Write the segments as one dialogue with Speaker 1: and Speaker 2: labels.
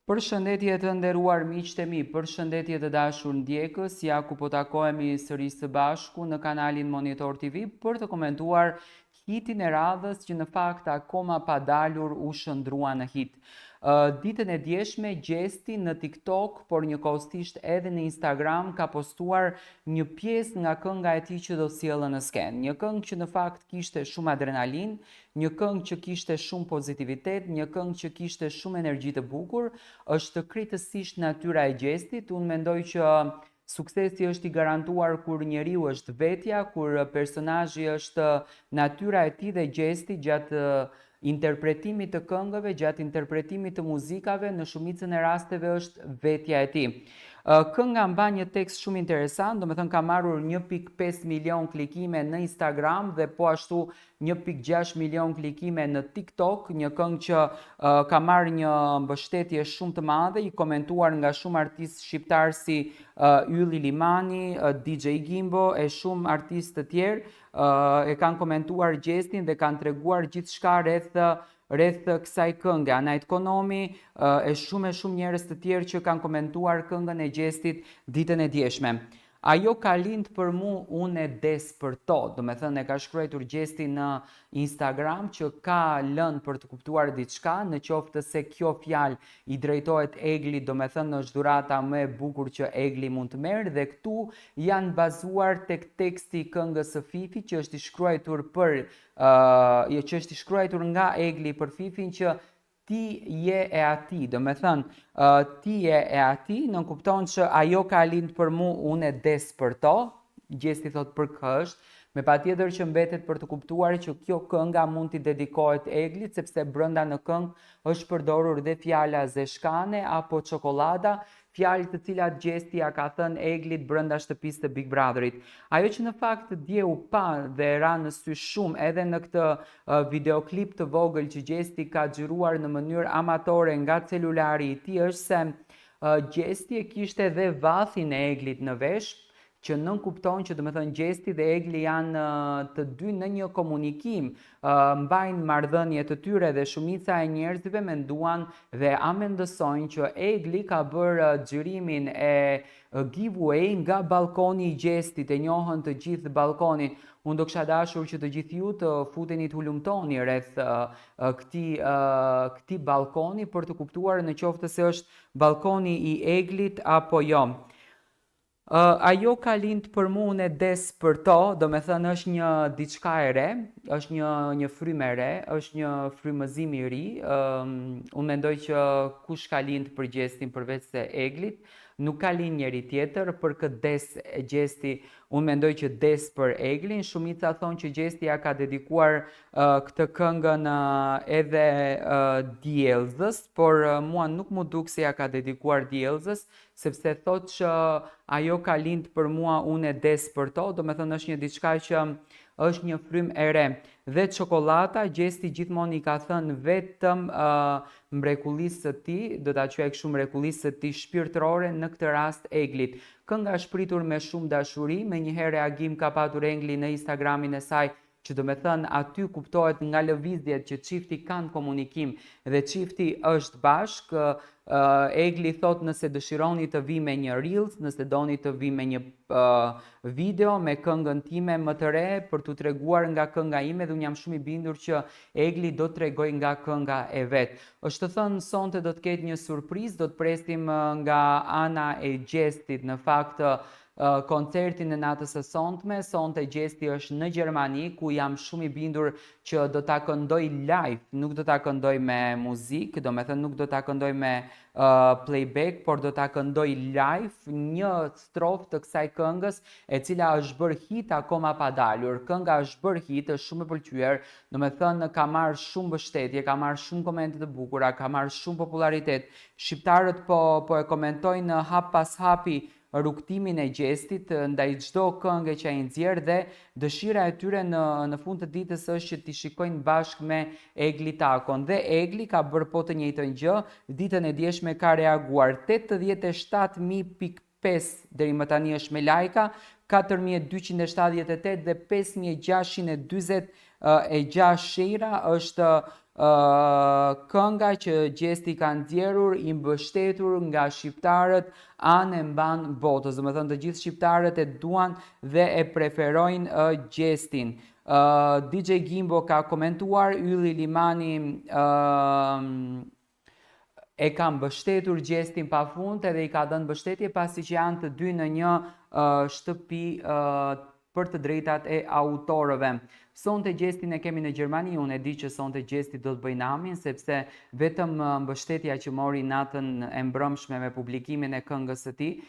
Speaker 1: Përshëndetje të nderuar miqtë e mi, përshëndetje të dashur ndjekës, ja ku po takohemi sërish së bashku në kanalin Monitor TV për të komentuar hitin e radhës që në fakt akoma pa dalur u shëndrua në hit. Ditën e djeshme Gjesti në TikTok, por njëkohësisht edhe në Instagram ka postuar një pjesë nga kënga e tij që do sjellë në sken. Një këngë që në fakt kishte shumë adrenalin, një këngë që kishte shumë pozitivitet, një këngë që kishte shumë energji të bukur, është krejtësisht natyra e Gjestit. Unë mendoj që suksesi është i garantuar kur njeriu është vetja, kur personazhi është natyra e tij dhe Gjesti gjatë interpretimit të këngëve, gjatë interpretimit të muzikave, në shumicën e rasteve është vetja e tij. Kënga mban një tekst shumë interesant, domethënë ka marrur 1.5 milion klikime në Instagram dhe po ashtu 1.6 milion klikime në TikTok, një këngë që ka marrë një mbështetje shumë të madhe, i komentuar nga shumë artistë shqiptarë si Ylli Limani, DJ Gimbo e shumë artistë të tjerë, e kanë komentuar Gjestin dhe kanë treguar gjithçka rreth kësaj kënge. Anajt Konomi e shumë njerëz të tjerë që kanë komentuar këngën e Gjestit ditën e djeshme. Ajo ka lind për mu, unë e des për to, do me thënë e ka shkruar Gjesti në Instagram që ka lënë për të kuptuar diçka, në qoftë se kjo fjalë i drejtohet Eglit, do me thënë është dhurata më e bukur që Egli mund të merë, dhe këtu janë bazuar tek teksti i këngës së Fifi që është i shkruar nga Egli për Fifin që ti je e ati, do me thënë, ti je e ati, në kupton që ajo ka lind për mu, unë e des për to, Gjesti thot për kë është, me patjetër që mbetet për të kuptuar që kjo kënga mund t'i dedikohet Eglit, sepse brenda në këngë është përdorur dhe fjala zeshkane apo çokolada, fjalë të cilat Gjesti ja ka thënë Eglit brenda shtëpisë të Big Brotherit. Ajo që në fakt dje u pa dhe ra në sy shumë edhe në këtë videoklip të vogël që Gjesti ka xhiruar në mënyrë amatore nga celulari i tij është se Gjesti e kishte dhe vathin e Eglit në vesh, që nën kupton që domethënë Gjesti dhe Egli janë të dy në një komunikim, mbajnë marrëdhënie të tyre dhe shumica e njerëzve menduan dhe amendësojnë që Egli ka bërë xhirimin e giveaway nga balkoni i Gjestit, e njohën të gjithë balkonin. Unë do kisha dashur që të gjithë ju të futeni të hulumtoni rreth këtij balkoni për të kuptuar në qoftë se është balkoni i Eglit apo jo. Ajo ka lind për mu, unë e des për to, do me thënë është një diçka e re, është një frymë e re, është një frymëzim i ri. Unë mendoj që kush ka lind për Gjestin përveç se Eglit, nuk ka lind njeri tjetër, për këtë des e Gjesti, unë mendoj që des për Eglin. Shumica thonë që Gjesti ja ka dedikuar këtë këngën edhe djellzës, por mua nuk mu duk se ja ka dedikuar djellzës, sepse thot që ajo ka lind për mua, unë e des për to, do me thënë është një diçka që është një frymë e re. Dhe çokolata, Gjesti gjithmonë i ka thënë vetëm mrekullisë së tij, do ta quaj kështu mrekullisë së tij shpirtërore, në këtë rast Eglit. Kënga është pritur me shumë dashuri, me një reagim ka patur Egli në Instagramin e saj, që do me thënë aty kuptohet nga lëvizjet që çifti kanë komunikim dhe çifti është bashk. Egli thot nëse dëshironi të vi me një reels, nëse doni të vi me një video me këngën time më të re për t'u treguar nga kënga ime, dhe unë jam shumë i bindur që Egli do të tregoj nga kënga e vet. Është të thënë sonte do të ketë një surprizë, do të presim nga ana e Gjestit në fakt koncertin në natës së sonte. Sonte Gjesti është në Gjermani, ku jam shumë i bindur që do ta këndoj live, nuk do ta këndoj me muzikë, do me thënë nuk do ta këndoj me playback, por do ta këndoj live një strofë të kësaj këngës, e cila është bërë hit akoma pa dalur. Kënga është bërë hit, është shumë e pëlqyer, do me thënë ka marrë shumë mbështetje, ka marrë shumë komente të bukura, ka marrë shumë popularitet. Shqiptarët po e komentojnë hap pas hapi rrugtimin e Gjestit ndaj çdo këngë që ai nxjerr, dhe dëshira e tyre në fund të ditës është që t'i shikojnë bashkë me Egli Takon. Dhe Egli ka bërë po të njëjtën gjë, ditën e djeshme ka reaguar 87.5 deri më tani është me lajka, 4278 dhe 5646 shejra është kënga që Gjesti ka nxjerrur i mbështetur nga shqiptarët anë e mban botës. Do të thënë të gjithë shqiptarët e duan dhe e preferojnë Gjestin. DJ Gimbo ka komentuar, Ylli Limani e ka mbështetur Gjestin pafund edhe i ka dhënë mbështetje pasi që janë të dy në një shtëpi për të drejtat e autorëve. Sonte Gjestin e kemi në Gjermani, unë e di që sonte Gjesti do të bëj namin, sepse vetëm mbështetja që mori natën e mbrëmshme me publikimin e këngës së tij,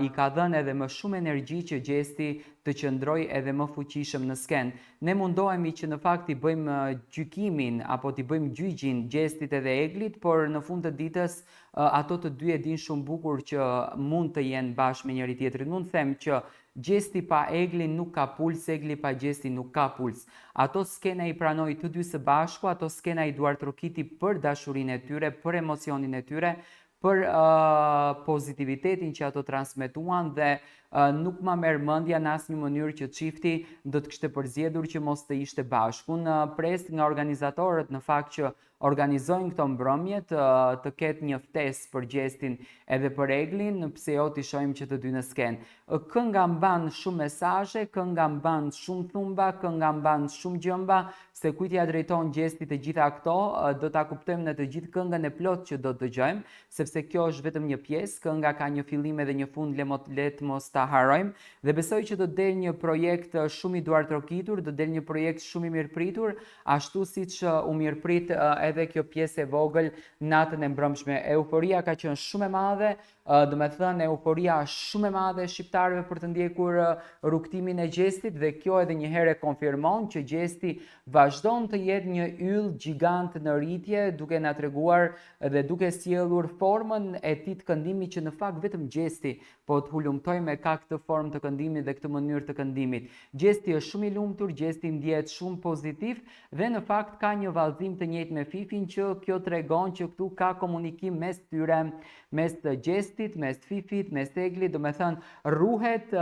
Speaker 1: i ka dhënë edhe më shumë energji që Gjesti të qëndroj edhe më fuqishëm në skenë. Ne mundohemi që në fakt i bëjmë gjykimin apo t'i bëjmë gjyqin Gjestit edhe Eglit, por në fund të ditës ato të dy e din shumë bukur që mund të jenë bashkë me njëri tjetrin. Mund të them që Gjesti pa Eglin nuk ka puls, Egli pa Gjestin nuk ka puls. Ato skena i pranoi të dy së bashku, ato skena i duartrokiti për dashurinë e tyre, për emocionin e tyre, për pozitivitetin që ato transmetuan dhe nuk ma merr mendja në asnjë mënyrë që çifti do të kishte përzgjedhur që mos të ishte bashku. Unë pres nga organizatorët në fakt që organizojnë këto mbrëmjet të ketë një ftesë për Gjestin edhe për Eglin, pse jo t'i shohim që të dy në skenë. Kënga mban shumë mesazhe, kënga mban shumë thumba, kënga mban shumë gjëmba, se kujt ja drejton Gjestit të gjitha këto, do ta kuptojmë në të gjithë këngën e plot që do të dëgjojmë, sepse kjo është vetëm një pjesë, kënga ka një fillim edhe një fund, le të mos ta harrojmë, dhe besoj që do del një projekt shumë i duartrokitur, do del një projekt shumë i mirëpritur, ashtu siç u mirëprit edhe kjo pjesë e vogël natën e mbrëmshme. Euforia ka qenë shumë e madhe, do me thënë euforia shumë e madhe e shqiptarëve për të ndjekur rrugtimin e Gjestit, dhe kjo edhe një herë konfirmon që Gjesti vazhdon të jetë një yll gjigant në rritje, duke na treguar dhe duke sjellur formën e tij të këndimit që në fakt vetëm Gjesti po të hulumtojmë e ka këtë formë të këndimit dhe këtë mënyrë të këndimit. Gjesti është shumë i lumtur, Gjesti ndjehet shumë pozitiv dhe në fakt ka një vallëzim të njëjtë me Fifin, që kjo tregon që këtu ka komunikim mes tyre, mes Gjestit, mes Fifit, mes Eglit, do me thënë ruhet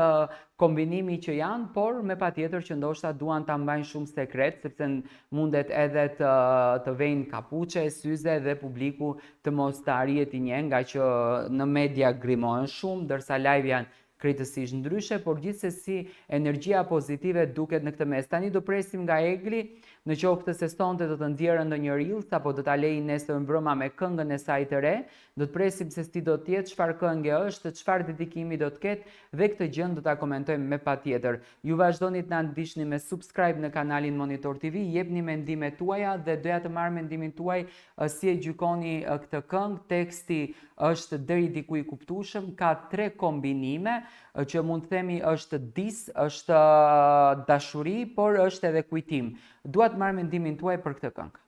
Speaker 1: kombinimi që janë, por me patjetër që ndoshta duan ta mbajnë shumë sekret, sepse mundet edhe të vejnë kapuçe, syze dhe publiku të mos të arrihet i njeh, nga që në media grimohen shumë, ndërsa live janë krejtësisht ndryshe, por gjithsesi energjia pozitive duket në këtë mes. Tani do presim nga Egli, në qoftë se sonte do të nxjerrë ndonjë reel apo do ta lejë nesër mbrëma me këngën e saj të re, do të presim se si do të jetë, çfarë këngë është, çfarë dedikimi do të ketë, dhe këtë gjë do ta komentojmë me patjetër. Ju vazhdoni të na ndiqni me subscribe në kanalin Monitor TV, jepni mendimet tuaja dhe doja të marr mendimin tuaj si e gjykoni këtë këngë. Teksti është deri diku i kuptueshëm, ka 3 kombinime që mund të themi është dis, është dashuri, por është edhe kujtim. Dua të marr mendimin tuaj për këtë këngë.